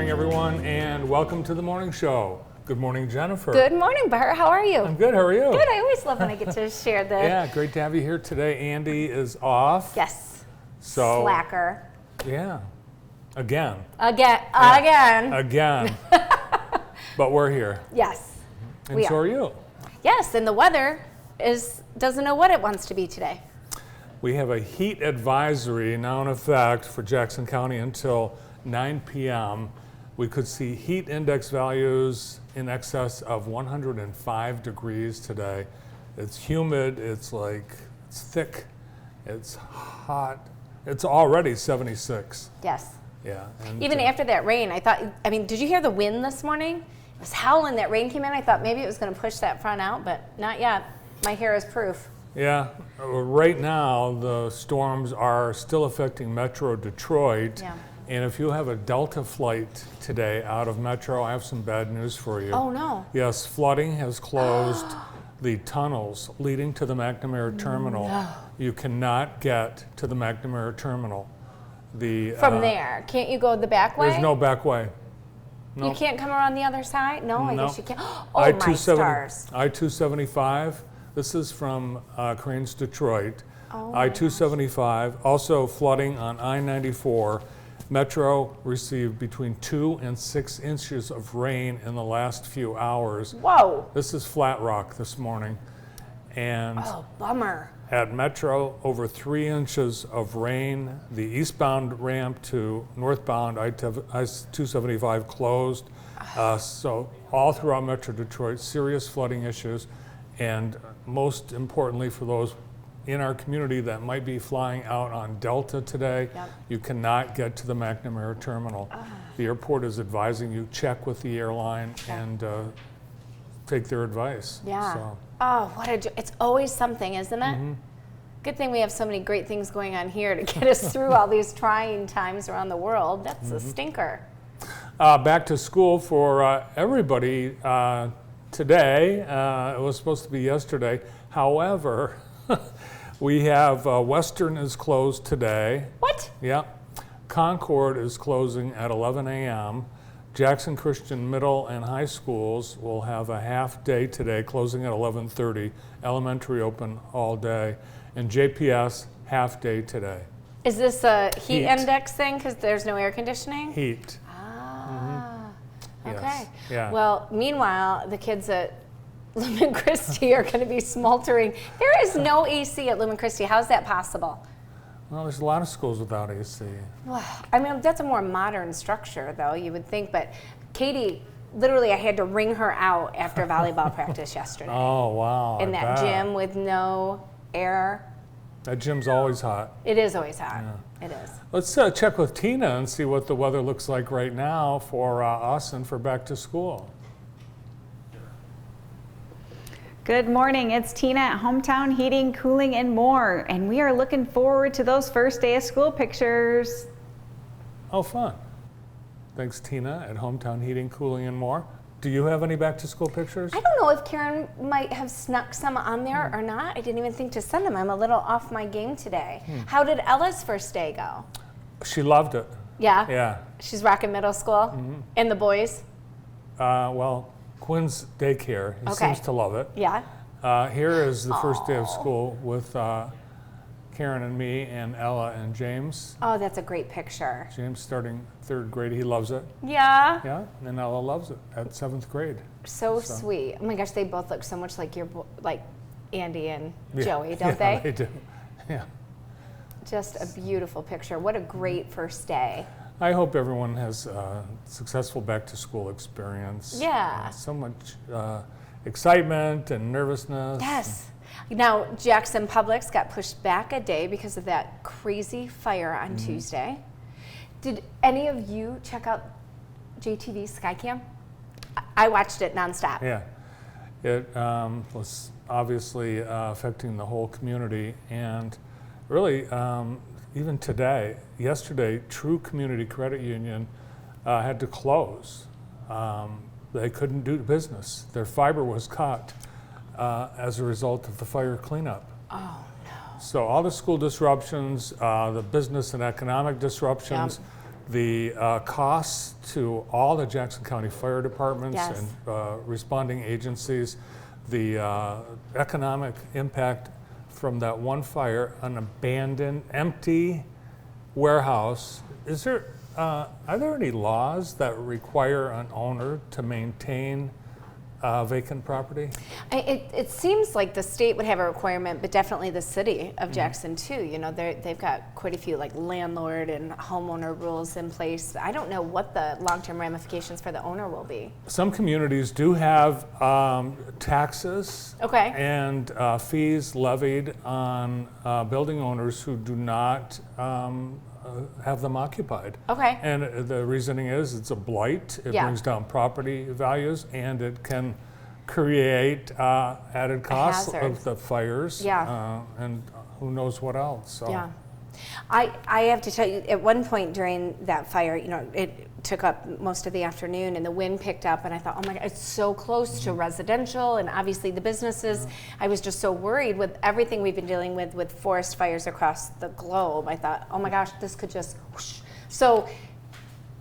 morning, everyone, and welcome to the morning show. Good morning, Jennifer. Good morning, Bart. How are you? I'm good. How are you? Good. I always love when I get to share the. Yeah, great to have you here today. Andy is off. Yes. So. Slacker. Yeah. Again. Again. But we're here. Yes. And so are you. Yes, and the weather doesn't know what it wants to be today. We have a heat advisory now in effect for Jackson County until 9 p.m. We could see heat index values in excess of 105 degrees today. It's humid, it's thick, it's hot. It's already 76. Yes. Yeah. And even after that rain, did you hear the wind this morning? It was howling. That rain came in. I thought maybe it was going to push that front out, but not yet. My hair is proof. Yeah. Right now, the storms are still affecting Metro Detroit. Yeah. And if you have a Delta flight today out of Metro, I have some bad news for you. Oh, no. Yes, flooding has closed the tunnels leading to the McNamara Terminal. No. You cannot get to the McNamara Terminal. From there, can't you go the back way? There's no back way. No. You can't come around the other side? No, I guess you can't. Oh, I-270, my stars. I-275, this is from Cranes, Detroit. Oh, I-275, also flooding on I-94. Metro received between 2 and 6 inches of rain in the last few hours. Whoa. This is Flat Rock this morning. And bummer. at Metro, over 3 inches of rain. The eastbound ramp to northbound I-275 closed. So all throughout Metro Detroit, serious flooding issues. And most importantly for those in our community that might be flying out on Delta today, you cannot get to the McNamara Terminal. The airport is advising you check with the airline and take their advice. Yeah. So. Oh, it's always something, isn't it? Mm-hmm. Good thing we have so many great things going on here to get us through all these trying times around the world. That's a stinker. Back to school for everybody today. It was supposed to be yesterday. However, we have Western is closed today. What? Yeah. Concord is closing at 11 a.m. Jackson Christian Middle and High Schools will have a half day today, closing at 11:30. Elementary open all day. And JPS, half day today. Is this a heat index thing because there's no air conditioning? Heat. Okay. Yes. Yeah. Well, meanwhile, the kids at Lumen Christi are going to be smoldering. There is no AC at Lumen Christi. How's that possible? Well, there's a lot of schools without AC. Well, I mean, that's a more modern structure, though, you would think. But Katie, literally, I had to ring her out after volleyball practice yesterday. Oh, wow. In that gym with no air. That gym's always hot. It is always hot. Yeah. It is. Let's check with Tina and see what the weather looks like right now for us and for back to school. Good morning, it's Tina at Hometown Heating, Cooling, and More, and we are looking forward to those first day of school pictures. Oh, fun. Thanks, Tina at Hometown Heating, Cooling, and More. Do you have any back to school pictures? I don't know if Karen might have snuck some on there or not. I didn't even think to send them. I'm a little off my game today. How did Ella's first day go? She loved it. Yeah? Yeah. She's rocking middle school? And the boys? Well, Quinn's daycare. He seems to love it. Yeah. Here is the first day of school with Karen and me and Ella and James. Oh, that's a great picture. James starting 3rd grade. He loves it. Yeah. Yeah, and Ella loves it at 7th grade. So sweet. Oh my gosh, they both look so much like like Andy and Joey, don't they? They do. Yeah. Just a beautiful picture. What a great first day. I hope everyone has a successful back to school experience. Yeah. So much excitement and nervousness. Yes. Now, Jackson Publix got pushed back a day because of that crazy fire on Tuesday. Did any of you check out JTV Skycam? I watched it nonstop. Yeah. It was obviously affecting the whole community, and really, even yesterday, True Community Credit Union had to close. They couldn't do business. Their fiber was cut as a result of the fire cleanup. Oh, no. So all the school disruptions, the business and economic disruptions, The costs to all the Jackson County Fire Departments Yes. and responding agencies, the economic impact from that one fire, an abandoned, empty warehouse. Are there any laws that require an owner to maintain vacant property? It seems like the state would have a requirement, but definitely the city of Jackson too. You know, they've got quite a few like landlord and homeowner rules in place. I don't know what the long-term ramifications for the owner will be. Some communities do have taxes Okay. and fees levied on building owners who do not have them occupied. Okay. And the reasoning is it's a blight, it Yeah. brings down property values, and it can create added costs hazard. of the fires. Yeah. And who knows what else. So. Yeah. I have to tell you, at one point during that fire, you know, it took up most of the afternoon and the wind picked up and I thought, oh my God, it's so close to residential and obviously the businesses. I was just so worried with everything we've been dealing with forest fires across the globe. I thought, oh my gosh, this could just whoosh. So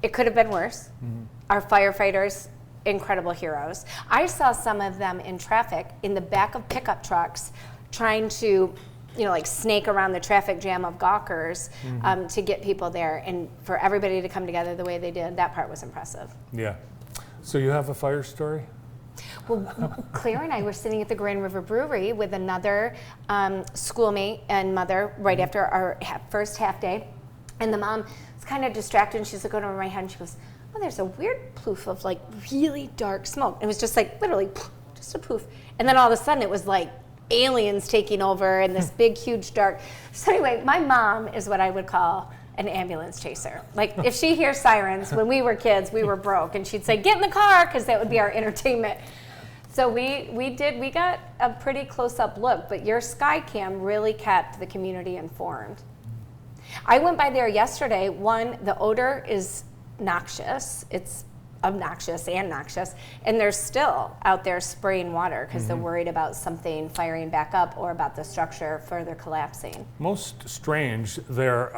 it could have been worse. Our firefighters, incredible heroes. I saw some of them in traffic in the back of pickup trucks trying to, you know, like snake around the traffic jam of Gawkers to get people there, and for everybody to come together the way they did, that part was impressive. Yeah. So you have a fire story? Well, Claire and I were sitting at the Grand River Brewery with another schoolmate and mother right after our first half day, and the mom was kind of distracted, and she's looking over my head, and she goes, oh, there's a weird poof of like really dark smoke. It was just like literally just a poof, and then all of a sudden it was like aliens taking over and this big huge dark. So anyway, my mom is what I would call an ambulance chaser. Like if she hears sirens, when we were kids we were broke, and she'd say get in the car because that would be our entertainment. So we got a pretty close-up look, but your Skycam really kept the community informed. I went by there yesterday. One, the odor is noxious. It's obnoxious and noxious, and they're still out there spraying water because they're worried about something firing back up or about the structure further collapsing. Most strange, there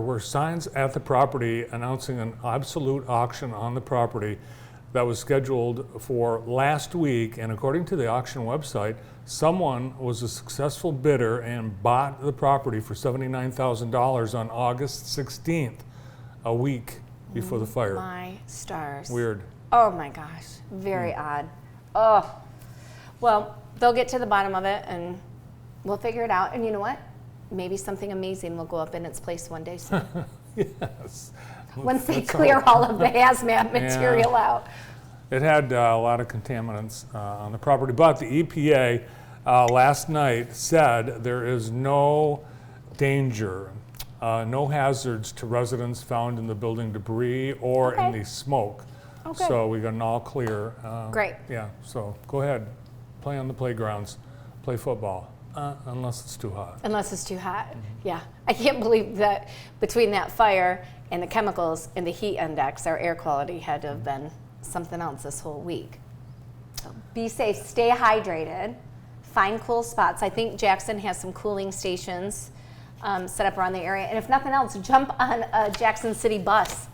were signs at the property announcing an absolute auction on the property that was scheduled for last week, and according to the auction website, someone was a successful bidder and bought the property for $79,000 on August 16th, a week before the fire. My stars. Weird. Oh my gosh, very odd. Oh, well, they'll get to the bottom of it and we'll figure it out. And you know what? Maybe something amazing will go up in its place one day soon. Yes. Once they Let's clear hope. all of the hazmat material out. It had a lot of contaminants on the property, but the EPA last night said there is no danger, no hazards to residents found in the building debris or in Okay. the smoke. Oh, good. So we got an all clear. Great. Yeah, so go ahead, play on the playgrounds, play football, unless it's too hot. Unless it's too hot. Yeah. I can't believe that between that fire and the chemicals and the heat index, our air quality had to have been something else this whole week. So be safe, stay hydrated, find cool spots. I think Jackson has some cooling stations set up around the area. And if nothing else, jump on a Jackson City bus.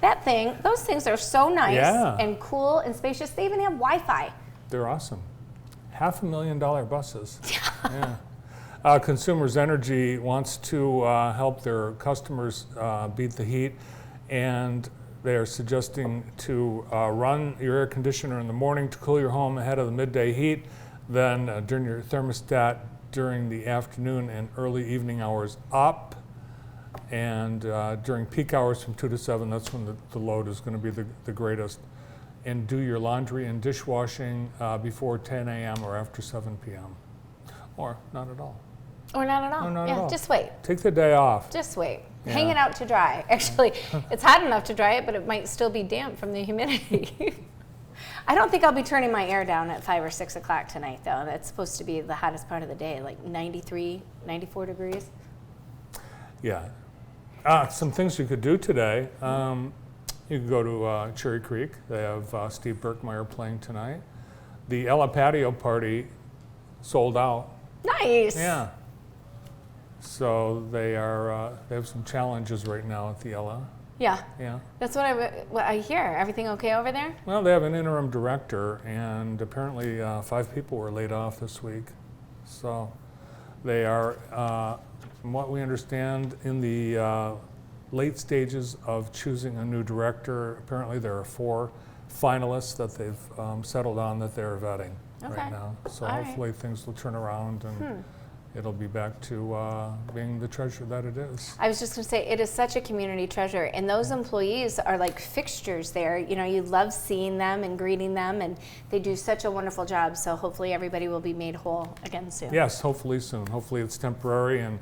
Those things are so nice Yeah. and cool and spacious. They even have Wi-Fi. They're awesome. $500,000 buses. Yeah. Consumers Energy wants to help their customers beat the heat, and they are suggesting to run your air conditioner in the morning to cool your home ahead of the midday heat, then turn your thermostat during the afternoon and early evening hours up, and during peak hours from 2 to 7, that's when the load is going to be the greatest. And do your laundry and dishwashing before 10 a.m. or after 7 p.m. Or not at all. Or not at all. Or not yeah, at all. just wait. Take the day off. Just wait. Yeah. Hang it out to dry. Actually, it's hot enough to dry it, but it might still be damp from the humidity. I don't think I'll be turning my air down at 5 or 6 o'clock tonight, though. That's supposed to be the hottest part of the day, like 93, 94 degrees. Yeah. Some things you could do today. You could go to Cherry Creek. They have Steve Berkmeyer playing tonight. The Ella Patio Party sold out. Nice. Yeah. So they have some challenges right now at the Ella. Yeah. Yeah. That's what I hear. Everything okay over there? Well, they have an interim director, and apparently 5 people were laid off this week. So they are, from what we understand, in the late stages of choosing a new director. Apparently there are 4 finalists that they've settled on that they're vetting right now. So All right. hopefully things will turn around and it'll be back to being the treasure that it is. I was just going to say, it is such a community treasure, and those employees are like fixtures there. You know, you love seeing them and greeting them, and they do such a wonderful job. So hopefully everybody will be made whole again soon. Yes, hopefully soon. Hopefully it's temporary and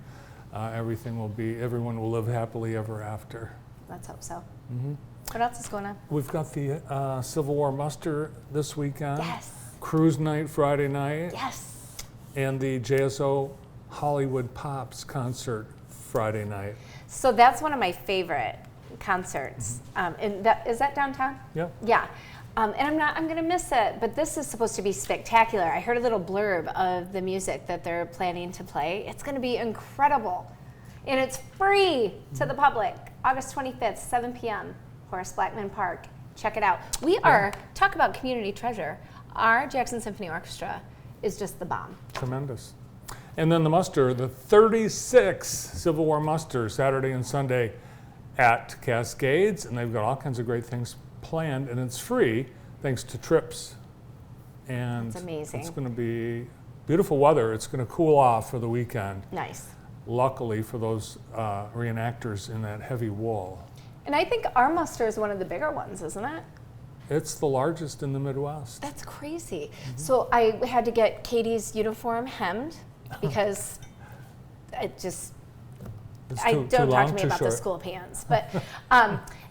everyone will live happily ever after. Let's hope so. What else is going on? We've got the Civil War muster this weekend. Yes. Cruise night Friday night. Yes. And the JSO Hollywood Pops concert Friday night. So that's one of my favorite concerts. Is that downtown? Yep. Yeah. And I'm going to miss it, but this is supposed to be spectacular. I heard a little blurb of the music that they're planning to play. It's going to be incredible. And it's free to the public. August 25th, 7 p.m., Horace Blackman Park. Check it out. Talk about community treasure. Our Jackson Symphony Orchestra is just the bomb. Tremendous. And then the muster, the 36th Civil War muster, Saturday and Sunday at Cascades. And they've got all kinds of great things planned, and it's free thanks to trips. And That's amazing. it's going to be beautiful weather. It's going to cool off for the weekend. Nice. Luckily for those reenactors in that heavy wool. And I think our muster is one of the bigger ones, isn't it? It's the largest in the Midwest. That's crazy. So I had to get Katie's uniform hemmed because It's don't too talk long, to me too about the short. school pants. But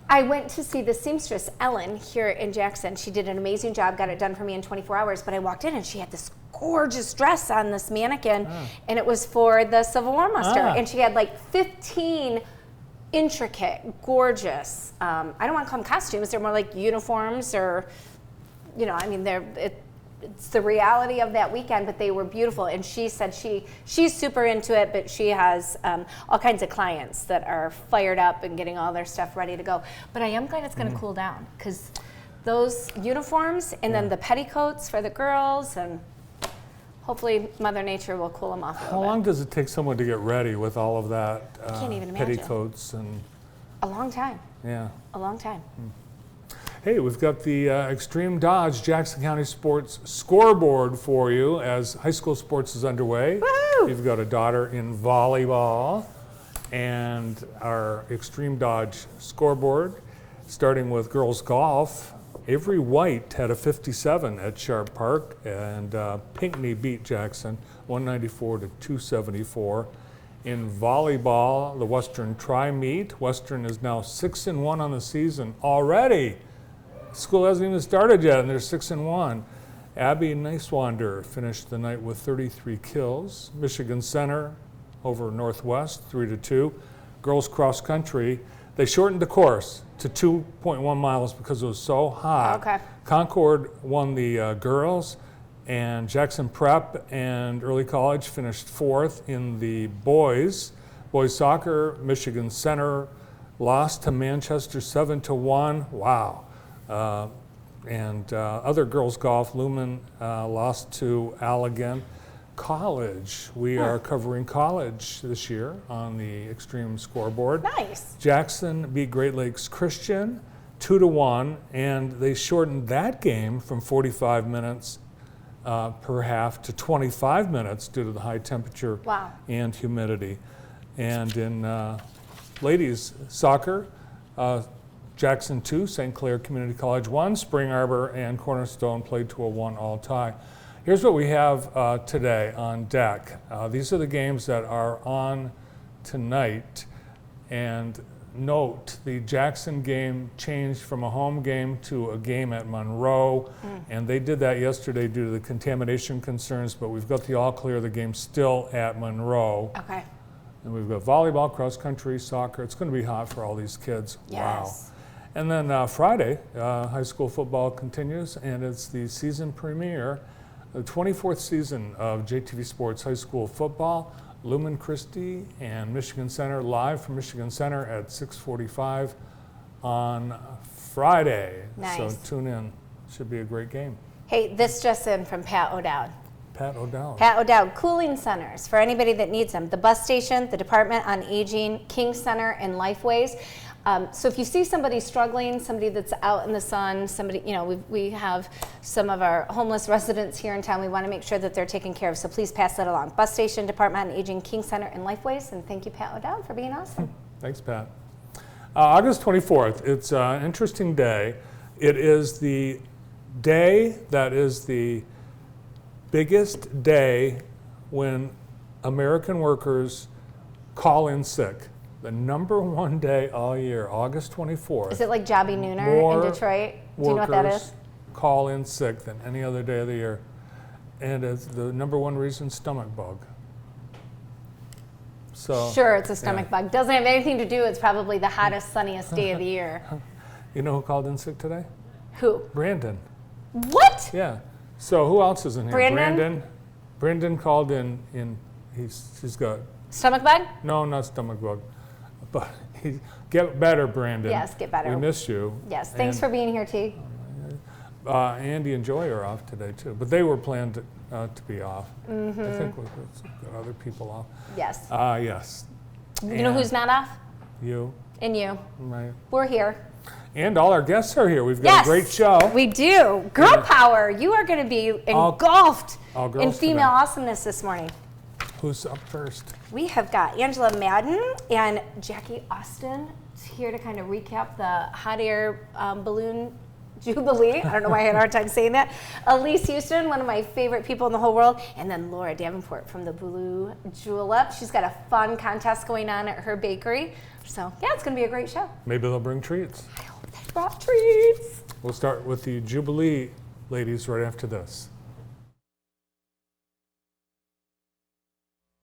I went to see the seamstress, Ellen, here in Jackson. She did an amazing job, got it done for me in 24 hours. But I walked in and she had this gorgeous dress on this mannequin, and it was for the Civil War muster. And she had like 15 intricate, gorgeous, I don't want to call them costumes, they're more like uniforms or, you know, I mean, it's the reality of that weekend, but they were beautiful. And she said she's super into it, but she has all kinds of clients that are fired up and getting all their stuff ready to go. But I am glad it's going to cool down, because those uniforms and then the petticoats for the girls, and hopefully Mother Nature will cool them off a How little long bit. does it take someone to get ready with all of that? Can't even imagine. Petticoats and, A long time, yeah. a long time. Hey, we've got the Extreme Dodge Jackson County Sports scoreboard for you as high school sports is underway. Woohoo! You've got a daughter in volleyball, and our Extreme Dodge scoreboard, starting with girls golf. Avery White had a 57 at Sharp Park, and Pinckney beat Jackson 194 to 274. In volleyball, the Western Tri-Meet, Western is now 6-1 on the season already. School hasn't even started yet, and they're 6-1. Abby Nicewander finished the night with 33 kills. Michigan Center over Northwest, 3-2. Girls cross country, they shortened the course to 2.1 miles because it was so hot. Okay. Concord won the girls, and Jackson Prep and Early College finished 4th in the boys. Boys soccer, Michigan Center lost to Manchester 7-1. Wow. And other girls golf, Lumen lost to Allegan. College, we are covering college this year on the Extreme scoreboard. Nice. Jackson beat Great Lakes Christian 2-1, and they shortened that game from 45 minutes per half to 25 minutes due to the high temperature Wow. and humidity. And in ladies soccer, Jackson 2, St. Clair Community College 1, Spring Arbor and Cornerstone played to a 1-all tie. Here's what we have today on deck. These are the games that are on tonight. And note, the Jackson game changed from a home game to a game at Monroe. And they did that yesterday due to the contamination concerns, but we've got the all clear, the game's still at Monroe. Okay. And we've got volleyball, cross country, soccer. It's going to be hot for all these kids. Yes. Wow. And then Friday, high school football continues, and it's the season premiere, the 24th season of JTV Sports High School Football. Lumen Christi and Michigan Center live from Michigan Center at 6:45 on Friday. Nice. So tune in. Should be a great game. Hey, this just in from Pat O'Dowd. Pat O'Dowd. Pat O'Dowd, cooling centers for anybody that needs them. The bus station, the Department on Aging, King Center, and Lifeways. So if you see somebody struggling, somebody that's out in the sun, somebody, you know, we have some of our homeless residents here in town. We want to make sure that they're taken care of. So please pass that along. Bus station, Department on Aging, King Center, and Lifeways. And thank you, Pat O'Dowd, for being awesome. Thanks, Pat. August 24th, it's an interesting day. It is the day that is the biggest day when American workers call in sick. The number one day all year, August 24th. Is it like Jobby Nooner in Detroit? Do you know what that is? Workers call in sick than any other day of the year. And it's the number one reason, stomach bug. So, Sure, it's a stomach bug. Doesn't have anything to do. It's probably the hottest, sunniest day of the year. you know who called in sick today? Who? Brandon. What? Yeah. So who else is in here? Brandon? Brandon called in he's got, Stomach bug? no, not stomach bug, but get better, Brandon. Yes, get better. We miss you. Yes, thanks for being here, T. Andy and Joy are off today too, but they were planned to be off. Mm-hmm. I think we've got other people off. Yes. Yes. You know who's not off? You, And you. right. We're here. And all our guests are here. We've got Yes, a great show. We do. Girl power. You are going to be engulfed all girls in female today. awesomeness this morning. Who's up first? We have got Angela Madden and Jackie Austin here to kind of recap the hot air balloon jubilee. I don't know why I had a hard time saying that. Elise Houston, one of my favorite people in the whole world, and then Laura Davenport from the Blue Julep. She's got a fun contest going on at her bakery. So yeah, it's going to be a great show. Maybe they'll bring treats. I hope they brought treats. We'll start with the Jubilee ladies right after this.